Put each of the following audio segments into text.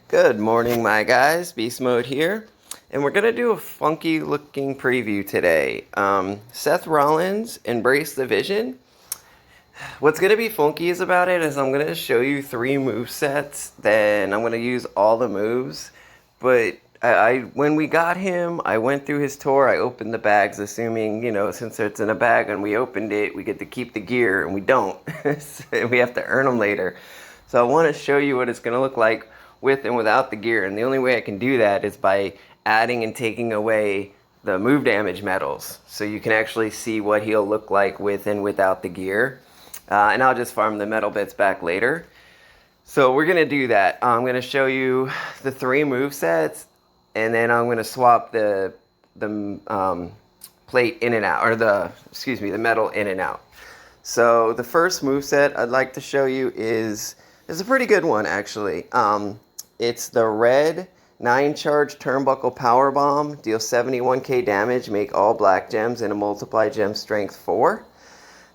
Good morning, my guys. Beast Mode here. And we're going to do a funky looking preview today. Seth Rollins, Embrace the Vision. What's going to be funky is about it is I'm going to show you 3 move sets. Then I'm going to use all the moves. But when we got him, I went through his tour. I opened the bags, assuming, since it's in a bag and we opened it, we get to keep the gear, and we don't. So we have to earn them later. So I want to show you what it's going to look like with and without the gear. And the only way I can do that is by adding and taking away the move damage medals. So you can actually see what he'll look like with and without the gear. And I'll just farm the metal bits back later. So we're going to do that. I'm going to show you the 3 move sets, and then I'm going to swap the plate in and out, or the metal in and out. So the first move set I'd like to show you is a pretty good one, actually. It's the red 9-charge turnbuckle power bomb. Deal 71k damage, make all black gems, and a multiply gem strength 4.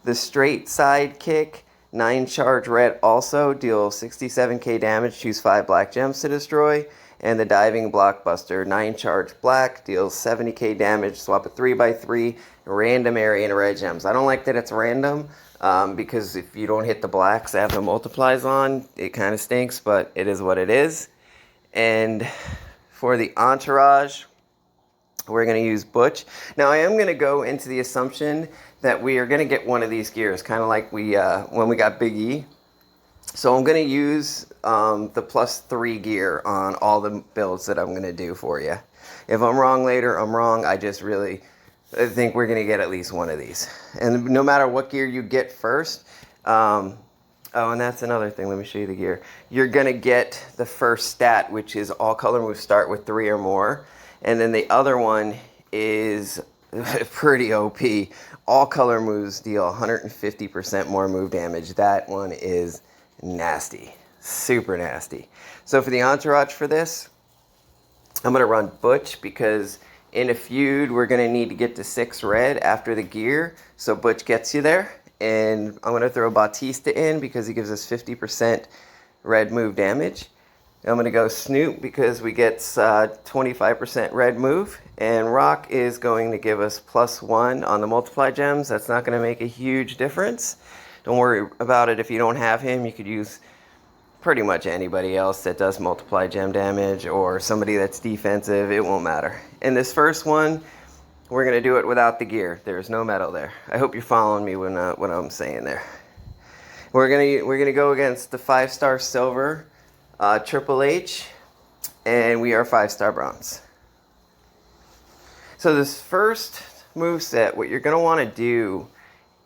The straight side kick 9-charge red also, deal 67k damage, choose 5 black gems to destroy. And the diving blockbuster 9-charge black, deals 70k damage, swap a 3x3 random area into red gems. I don't like that it's random, because if you don't hit the blacks that have the multiplies on, it kind of stinks, but it is what it is. And for the entourage, we're going to use Butch. Now I am going to go into the assumption that we are going to get one of these gears, kind of like we when we got Big E. So I'm going to use the +3 gear on all the builds that I'm going to do for you. If I'm wrong later, I'm wrong. I think we're going to get at least one of these. And no matter what gear you get first, oh, and that's another thing. Let me show you the gear. You're going to get the first stat, which is all color moves start with 3 or more. And then the other one is pretty OP. All color moves deal 150% more move damage. That one is nasty. Super nasty. So for the entourage for this, I'm going to run Butch, because in a feud, we're going to need to get to 6 red after the gear. So Butch gets you there. And I'm going to throw Batista in because he gives us 50% red move damage. I'm going to go Snoop because we get 25% red move. And Rock is going to give us +1 on the multiply gems. That's not going to make a huge difference. Don't worry about it if you don't have him. You could use pretty much anybody else that does multiply gem damage, or somebody that's defensive. It won't matter. In this first one, we're going to do it without the gear. There's no metal there. I hope you're following me when what I'm saying there. We're gonna go against the 5-star silver Triple H, and we are 5-star bronze. So this first move set, what you're going to want to do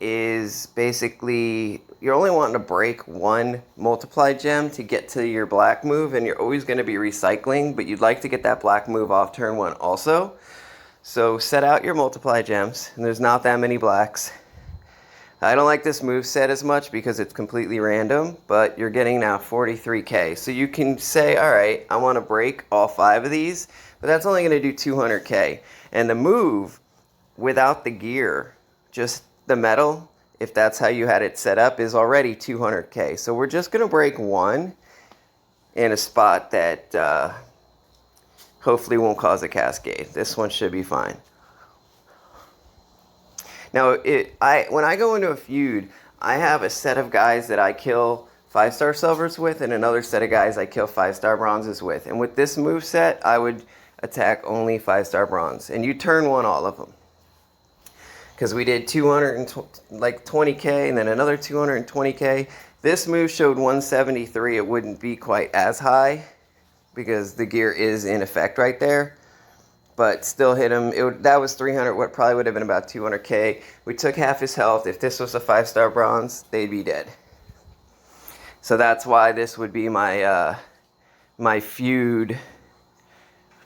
is basically, you're only wanting to break 1 multiply gem to get to your black move, and you're always going to be recycling, but you'd like to get that black move off turn 1 also. So set out your multiply gems, and there's not that many blacks. I don't like this move set as much because it's completely random, but you're getting now 43k. So you can say, all right, I want to break all 5 of these, but that's only going to do 200k. And the move without the gear, just the metal, if that's how you had it set up, is already 200k. So we're just going to break 1 in a spot that hopefully won't cause a cascade. This one should be fine. Now, when I go into a feud, I have a set of guys that I kill 5-star silvers with, and another set of guys I kill 5-star bronzes with. And with this move set, I would attack only 5-star bronze. And you turn 1 all of them. Because we did 220k and then another 220k. This move showed 173. It wouldn't be quite as high because the gear is in effect right there. But still hit him. That was 300, what probably would have been about 200k. We took half his health. If this was a 5-star bronze, they'd be dead. So that's why this would be my my feud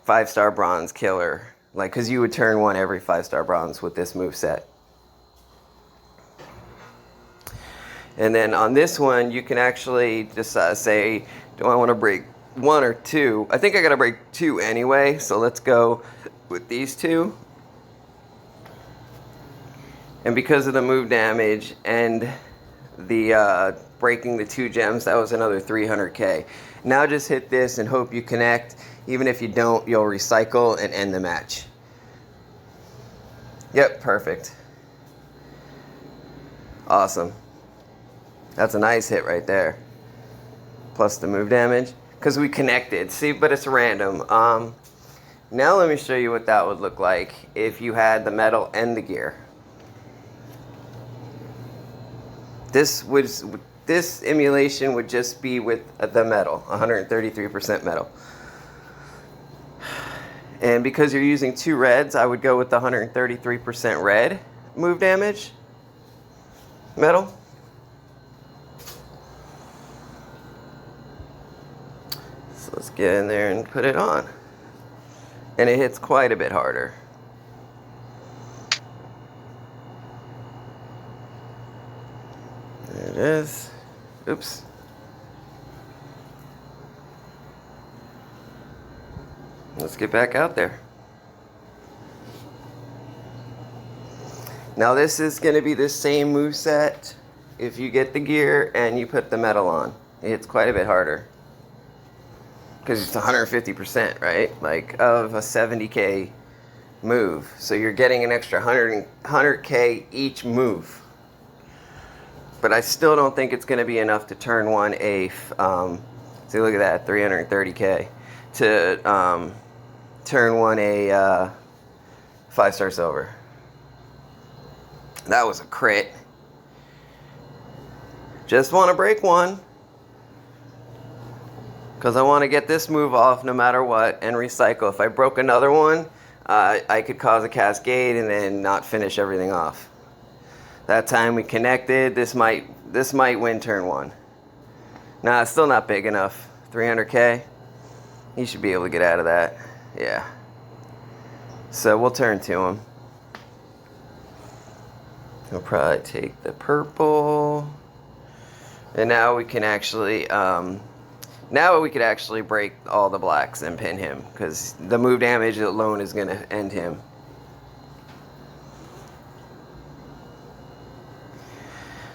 5-star bronze killer. Like, because you would turn 1 every 5-star bronze with this move set. And then on this one, you can actually just say, do I want to break 1 or 2? I think I got to break 2 anyway, so let's go with these 2. And because of the move damage and the breaking the 2 gems, that was another 300k. Now just hit this and hope you connect. Even if you don't, you'll recycle and end the match. Yep, perfect. Awesome. That's a nice hit right there. Plus the move damage. Because we connected. See, but it's random. Now let me show you what that would look like if you had the metal and the gear. This emulation would just be with the metal, 133% metal. And because you're using 2 reds, I would go with the 133% red move damage metal. So let's get in there and put it on. And it hits quite a bit harder. There it is. Oops. Let's get back out there. Now this is going to be the same moveset if you get the gear and you put the metal on. It hits quite a bit harder. Because it's 150%, right? Like of a 70k move. So you're getting an extra 100k each move. But I still don't think it's going to be enough to turn one a, see, look at that, 330k. To turn one a 5-star silver. That was a crit. Just want to break one. Because I want to get this move off no matter what and recycle. If I broke another one, I could cause a cascade and then not finish everything off. That time we connected. This might win turn 1. Nah, it's still not big enough. 300k. He should be able to get out of that. Yeah. So we'll turn to him. We'll probably take the purple. And now we can actually, now we could actually break all the blacks and pin him. Because the move damage alone is going to end him.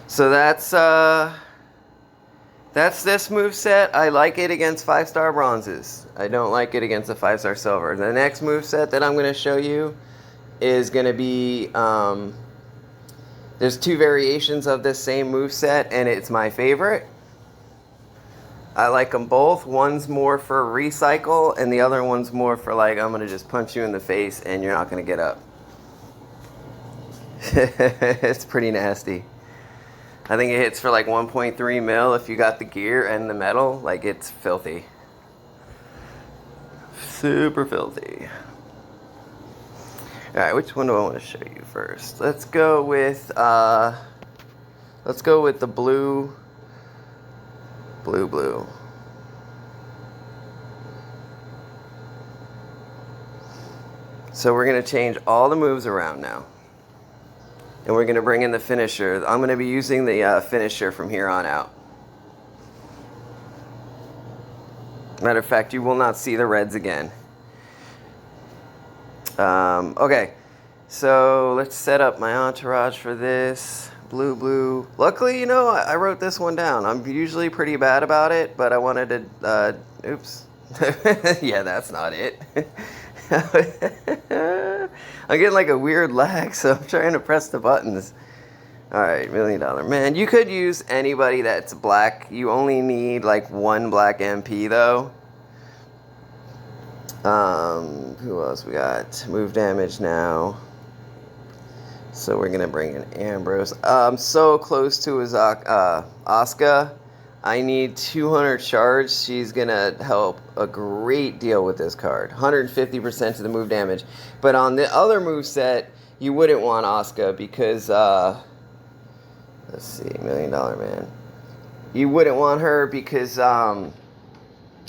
So that's this moveset. I like it against 5-star bronzes. I don't like it against a 5-star silver. The next moveset that I'm going to show you is going to be, there's 2 variations of this same moveset, and it's my favorite. I like them both. One's more for recycle, and the other one's more for like, I'm going to just punch you in the face and you're not going to get up. It's pretty nasty. I think it hits for like 1.3 mil if you got the gear and the metal. Like, it's filthy. Super filthy. Alright, which one do I want to show you first? Let's go with the blue. Blue. So we're going to change all the moves around now. And we're going to bring in the finisher. I'm going to be using the finisher from here on out. Matter of fact, you will not see the reds again. Okay, so let's set up my entourage for this. Blue. Luckily, you know, I wrote this one down. I'm usually pretty bad about it, but I wanted to, oops. Yeah, that's not it. I'm getting like a weird lag, so I'm trying to press the buttons. Alright, $1 Million Man. You could use anybody that's black. You only need like 1 black MP though. Who else we got? Move damage now. So we're gonna bring in Ambrose. I'm so close to his Asuka. I need 200 charge. She's gonna help a great deal with this card. 150% of the move damage. But on the other move set, you wouldn't want Asuka because let's see, $1 Million Man. You wouldn't want her because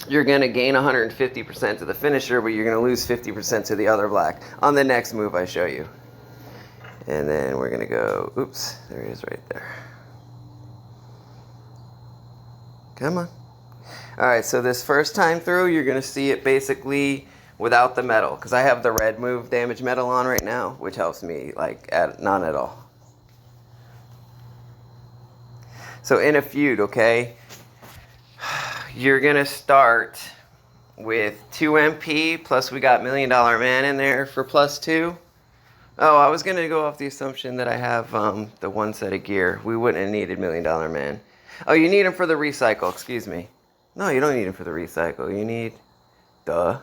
you're gonna gain 150% to the finisher, but you're gonna lose 50% to the other black on the next move I show you. And then we're gonna go, oops, there he is right there. Come on. Alright, so this first time through, you're going to see it basically without the metal. Because I have the red move damage metal on right now, which helps me, like, none at all. So in a feud, okay, you're going to start with 2 MP, plus we got $1 Million Man in there for +2. Oh, I was going to go off the assumption that I have the one set of gear. We wouldn't have needed $1 Million Man. Oh, you need him for the recycle, excuse me. No, you don't need him for the recycle. You need... Duh.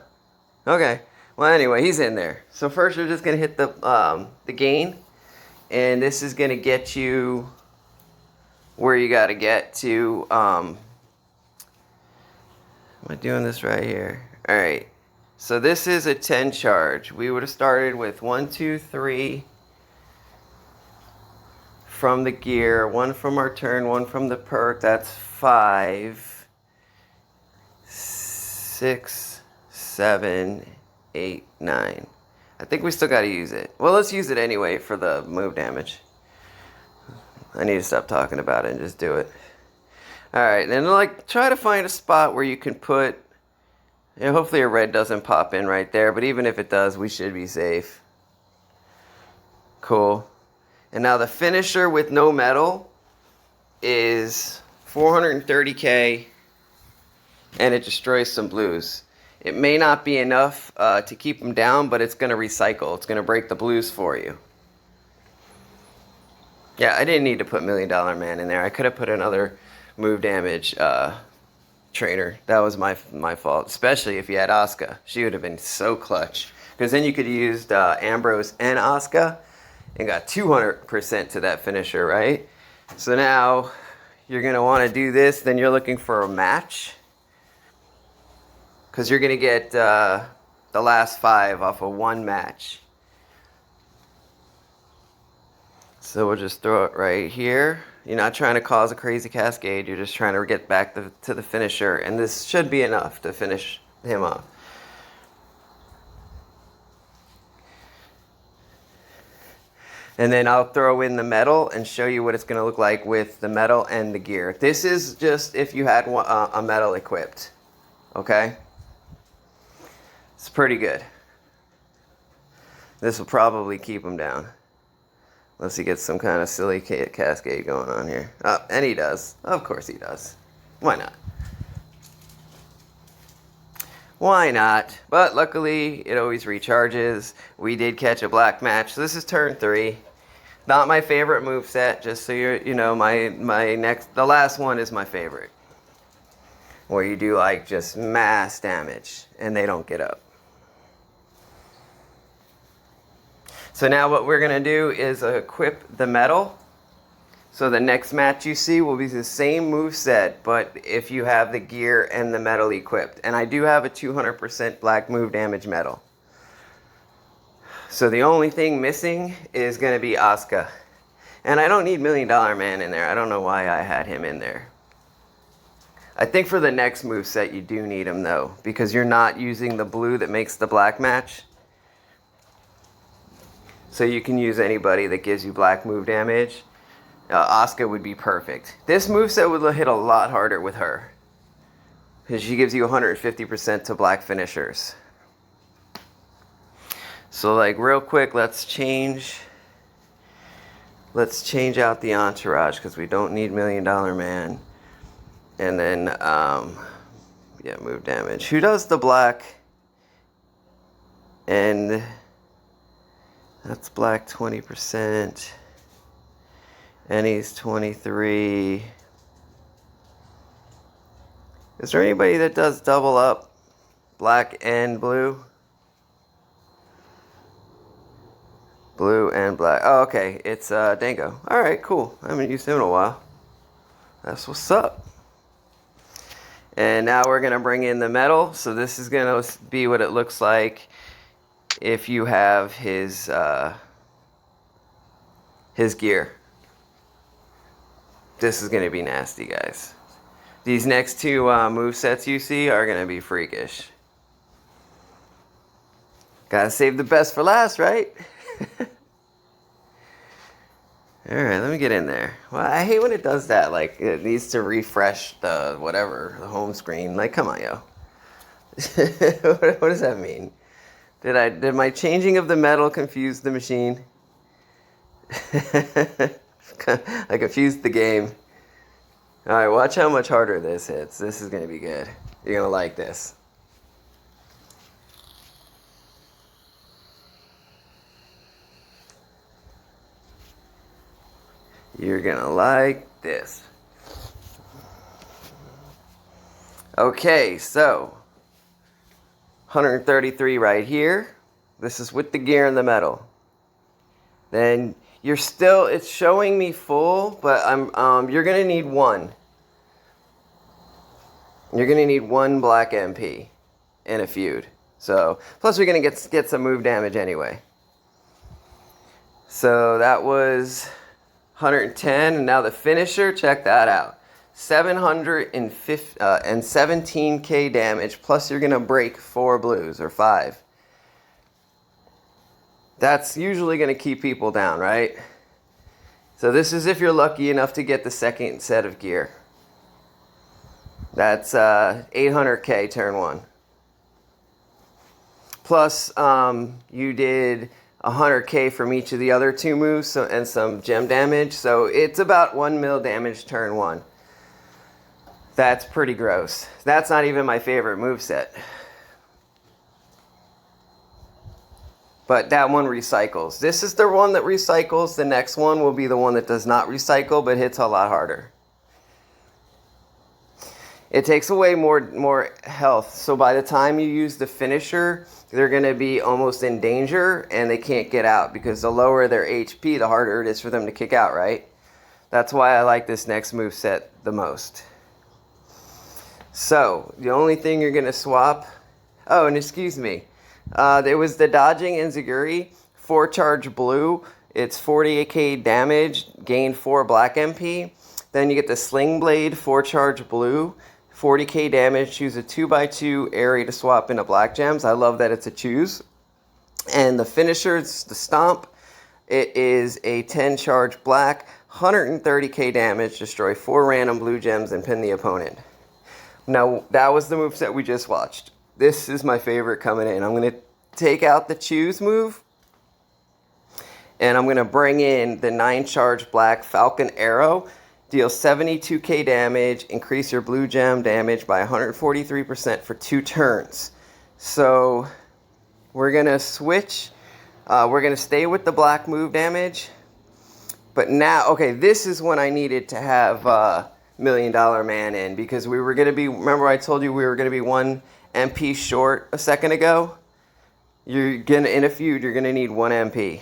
Okay. Well, anyway, he's in there. So first we're just going to hit the gain. And this is going to get you where you got to get to. Am I doing this right here? All right. So this is a 10 charge. We would have started with 1, 2, 3 from the gear, 1 from our turn, 1 from the perk. That's 5, 6, 7, 8, 9. I think we still got to use it. Well, let's use it anyway for the move damage. I need to stop talking about it and just do it. All right, then like try to find a spot where you can put. Hopefully a red doesn't pop in right there, but even if it does, we should be safe. Cool. And now the finisher with no metal is 430k, and it destroys some blues. It may not be enough to keep them down, but it's going to recycle. It's going to break the blues for you. Yeah, I didn't need to put $1 Million Man in there. I could have put another move damage trainer. That was my fault, especially if you had Asuka. She would have been so clutch. Because then you could have used Ambrose and Asuka and got 200% to that finisher, right? So now you're going to want to do this. Then you're looking for a match. Because you're going to get the last 5 off of 1 match. So we'll just throw it right here. You're not trying to cause a crazy cascade. You're just trying to get back to the finisher. And this should be enough to finish him off. And then I'll throw in the metal and show you what it's going to look like with the metal and the gear. This is just if you had a metal equipped. Okay? It's pretty good. This will probably keep him down. Unless he gets some kind of silly cascade going on here. Oh, and he does. Of course he does. Why not? Why not? But luckily, it always recharges. We did catch a black match. So this is turn 3. Not my favorite moveset. Just so you know, the last one is my favorite. Where you do like just mass damage and they don't get up. So now what we're going to do is equip the metal. So the next match you see will be the same moveset, but if you have the gear and the metal equipped. And I do have a 200% black move damage metal. So the only thing missing is going to be Asuka. And I don't need $1 Million Man in there. I don't know why I had him in there. I think for the next moveset you do need him though, because you're not using the blue that makes the black match. So you can use anybody that gives you black move damage. Asuka would be perfect. This moveset would hit a lot harder with her. Because she gives you 150% to black finishers. So like real quick, let's change out the entourage because we don't need $1 Million Man. And then, yeah, move damage. Who does the black? And... that's black 20%. And he's 23. Is there anybody that does double up? Black and blue? Blue and black. Oh, okay. It's Dango. Alright, cool. I haven't used him in a while. That's what's up. And now we're going to bring in the metal. So this is going to be what it looks like if you have his gear. This is going to be nasty, guys. These next 2 movesets you see are going to be freakish. Gotta save the best for last, right? Alright, let me get in there. Well, I hate when it does that. Like, it needs to refresh the home screen. Like, come on, yo. What does that mean? Did my changing of the metal confuse the machine? I confused the game. All right, watch how much harder this hits. This is going to be good. You're going to like this. You're going to like this. Okay, so 133 right here. This is with the gear and the metal. Then you're still, it's showing me full, but you're gonna need one. You're gonna need one black MP in a feud. So, plus you're gonna get some move damage anyway. So that was 110, and now the finisher, check that out. 717k damage, plus you're gonna break 4 blues, or 5. That's usually going to keep people down, right? So this is if you're lucky enough to get the second set of gear. That's 800k turn 1. Plus, you did 100k from each of the other 2 moves and some gem damage. So it's about 1 mil damage turn 1. That's pretty gross. That's not even my favorite moveset. But that one recycles. This is the one that recycles. The next one will be the one that does not recycle, but hits a lot harder. It takes away more health. So by the time you use the finisher, they're going to be almost in danger, and they can't get out. Because the lower their HP, the harder it is for them to kick out, right? That's why I like this next moveset the most. So, the only thing you're going to swap... Oh, and excuse me. There was the dodging Enziguri, 4 charge blue. It's 48k damage, gain 4 black MP. Then you get the sling blade, 4 charge blue, 40k damage. Choose a 2x2 area to swap into black gems. I love that it's a choose. And the finisher, it's the stomp. It is a 10 charge black, 130k damage, destroy 4 random blue gems and pin the opponent. Now that was the moveset we just watched. This is my favorite coming in. I'm going to take out the choose move. And I'm going to bring in the 9 charge black Falcon Arrow. Deal 72k damage. Increase your blue gem damage by 143% for 2 turns. So we're going to switch. We're going to stay with the black move damage. But now, okay, this is when I needed to have $1 Million Man in. Because we were going to be, remember I told you we were going to be 1 MP short a second ago. You're gonna, in a feud, you're gonna need 1 MP.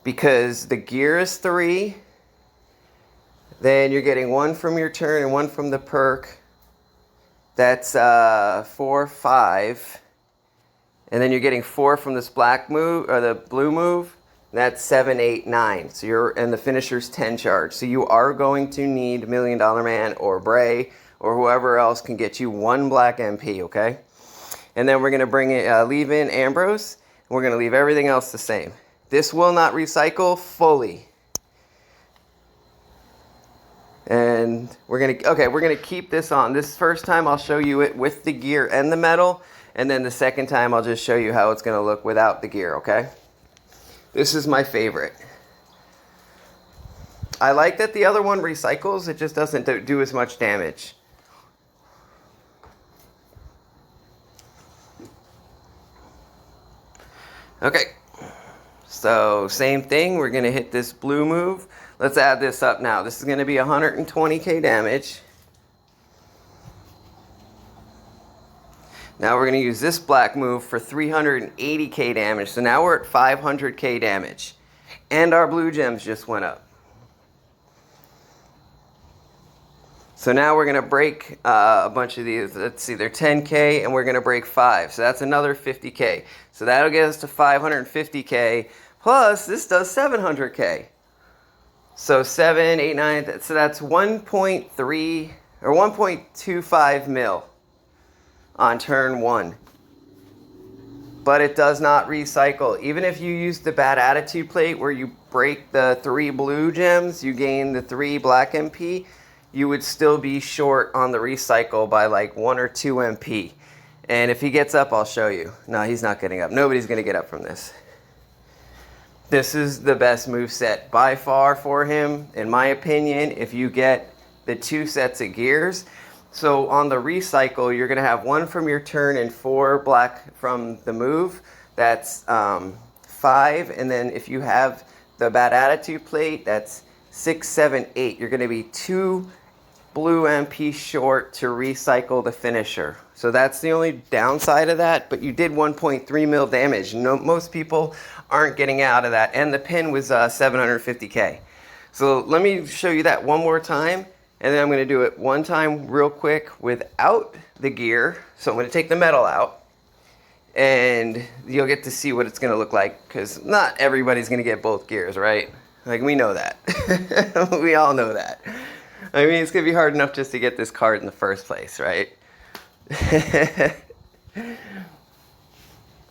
Because the gear is 3. Then you're getting 1 from your turn and 1 from the perk. That's 4, 5. And then you're getting 4 from this black move, or the blue move. That's 7, 8, 9. So and the finisher's 10 charge. So you are going to need $1 Million Man or Bray or whoever else can get you 1 black MP, okay? And then we're going to leave in Ambrose. And we're going to leave everything else the same. This will not recycle fully. And we're going to keep this on. This first time I'll show you it with the gear and the metal. And then the second time I'll just show you how it's going to look without the gear, okay? This is my favorite. I like that the other one recycles. It just doesn't do as much damage. Okay, so same thing. We're going to hit this blue move. Let's add this up now. This is going to be 120k damage. Now we're going to use this black move for 380k damage. So now we're at 500k damage. And our blue gems just went up. So now we're going to break a bunch of these. Let's see, they're 10k, and we're going to break 5. So that's another 50k. So that'll get us to 550k. Plus, this does 700k. So 7, 8, 9, so that's 1.3 or 1.25 mil on turn 1. But it does not recycle. Even if you use the bad attitude plate where you break the 3 blue gems, you gain the 3 black MP, you would still be short on the recycle by like 1 or 2 MP. And if he gets up, I'll show you. No, he's not getting up. Nobody's going to get up from this. This is the best moveset by far for him, in my opinion, if you get the 2 sets of gears. So on the recycle, you're going to have 1 from your turn and 4 black from the move. That's 5. And then if you have the bad attitude plate, that's 6, 7, 8. You're going to be 2 blue MP short to recycle the finisher. So that's the only downside of that, but you did 1.3 mil damage. No, most people aren't getting out of that, and the pin was 750K. So let me show you that one more time, and then I'm going to do it one time real quick without the gear. So I'm going to take the metal out, and you'll get to see what it's going to look like, because not everybody's going to get both gears, right? Like, we know that. We all know that. I mean, it's going to be hard enough just to get this card in the first place, right?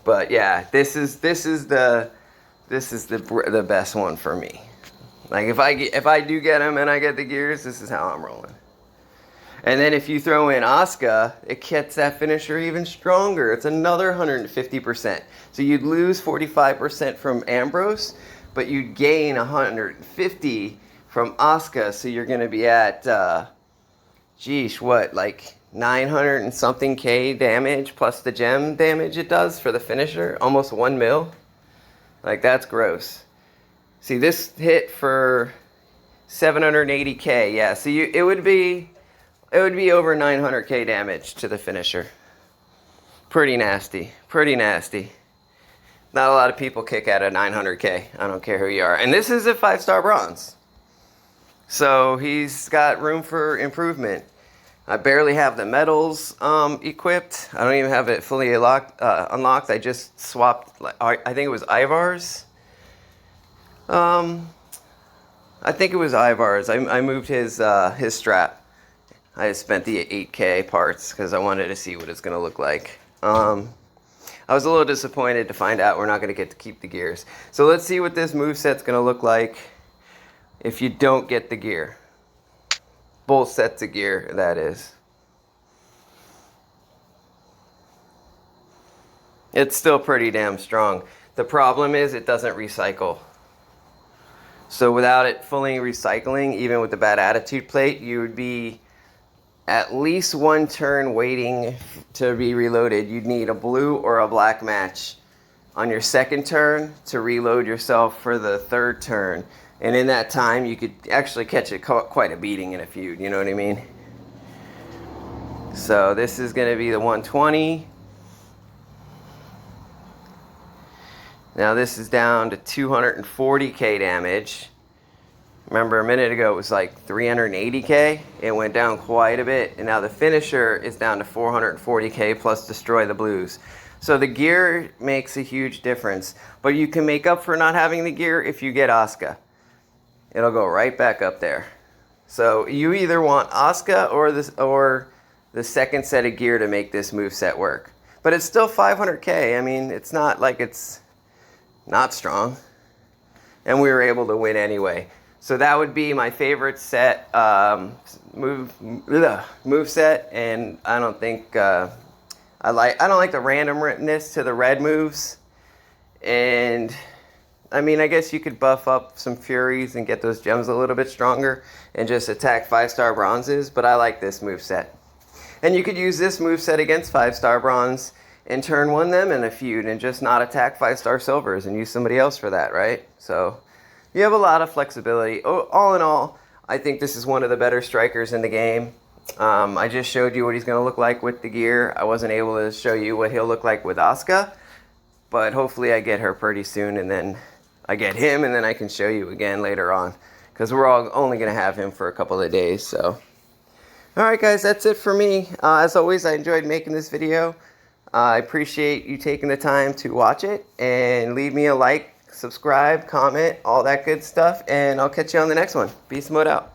But yeah, this is the best one for me. Like, if I do get them and I get the gears, this is how I'm rolling. And then if you throw in Asuka, it gets that finisher even stronger. It's another 150%. So you'd lose 45% from Ambrose, but you'd gain 150 from Asuka. So you're going to be at, geesh, what, like 900 and something K damage plus the gem damage it does for the finisher. Almost 1 mil. Like, that's gross. See, this hit for 780K. Yeah, so it would be over 900K damage to the finisher. Pretty nasty. Pretty nasty. Not a lot of people kick at a 900K. I don't care who you are. And this is a 5-star bronze. So he's got room for improvement. I barely have the medals equipped. I don't even have it fully unlocked. I just swapped, I think it was Ivar's. I think it was Ivar's. I moved his strap. I spent the 8K parts because I wanted to see what it's going to look like. I was a little disappointed to find out we're not going to get to keep the gears. So let's see what this moveset's going to look like if you don't get the gear. Both sets of gear, that is. It's still pretty damn strong. The problem is it doesn't recycle. So without it fully recycling, even with the bad attitude plate, you would be at least 1 turn waiting to be reloaded. You'd need a blue or a black match on your 2nd turn to reload yourself for the 3rd turn. And in that time, you could actually catch quite a beating in a feud, you know what I mean? So this is going to be the 120. Now this is down to 240K damage. Remember a minute ago it was like 380K. It went down quite a bit. And now the finisher is down to 440K plus destroy the blues. So the gear makes a huge difference. But you can make up for not having the gear if you get Asuka. It'll go right back up there. So you either want Asuka or the 2nd set of gear to make this moveset work. But it's still 500K. I mean, it's not like it's not strong. And we were able to win anyway. So that would be my favorite set, moveset. And I don't think I don't like the randomness to the red moves. And I mean, I guess you could buff up some Furies and get those gems a little bit stronger and just attack 5-star bronzes, but I like this moveset. And you could use this moveset against 5-star bronze and turn 1 them in a feud and just not attack 5-star silvers and use somebody else for that, right? So you have a lot of flexibility. All in all, I think this is one of the better strikers in the game. I just showed you what he's going to look like with the gear. I wasn't able to show you what he'll look like with Asuka, but hopefully I get her pretty soon and then I get him, and then I can show you again later on, because we're only going to have him for a couple of days. So, all right, guys, that's it for me. As always, I enjoyed making this video. I appreciate you taking the time to watch it, and leave me a like, subscribe, comment, all that good stuff, and I'll catch you on the next one. Beast Mode out.